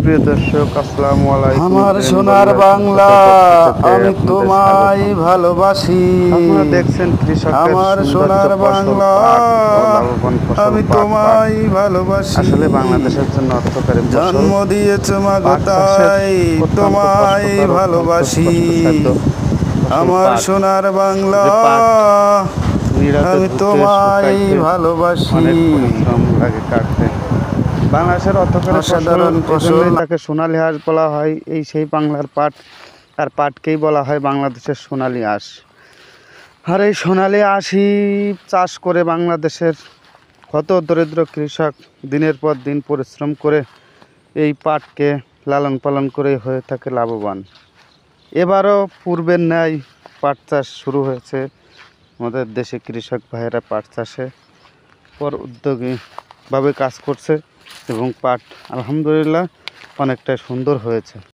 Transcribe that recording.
সুপ্রিয় দর্শক, আসসালামু আলাইকুম। আমার সোনার বাংলা আমি তোমায় ভালোবাসি। আপনারা দেখছেন কৃষকের আমার সোনার বাংলা আমি তোমায় ভালোবাসি। আসলে বাংলাদেশের জন্য অর্থকারী ফসল। জন্ম দিয়েছ মাগো তাই তোমায় ভালোবাসি। আমার সোনার বাংলা আমি তোমায় ভালোবাসি। অনেক পরিশ্রম লাগে কাটতে। বাংলাদেশের অর্থকারী অসাধারণ ফসল, ফসল। তাকে সোনালী হাঁস বলা হয়। এই সেই বাংলার পাট, আর পাটকেই বলা হয় বাংলাদেশের সোনালী হাঁস। আর এই সোনালী হাঁসই চাষ করে বাংলাদেশের কত দরিদ্র কৃষক দিনের পর দিন পরিশ্রম করে এই পাটকে লালন পালন করে হয়ে থাকে লাভবান। এবারও পূর্বের ন্যায় পাট চাষ শুরু হয়েছে আমাদের দেশে। কৃষক ভাইয়েরা পাট চাষে পর উদ্যোগীভাবে কাজ করছে এবং পাট আলহামদুলিল্লাহ অনেকটাই সুন্দর হয়েছে।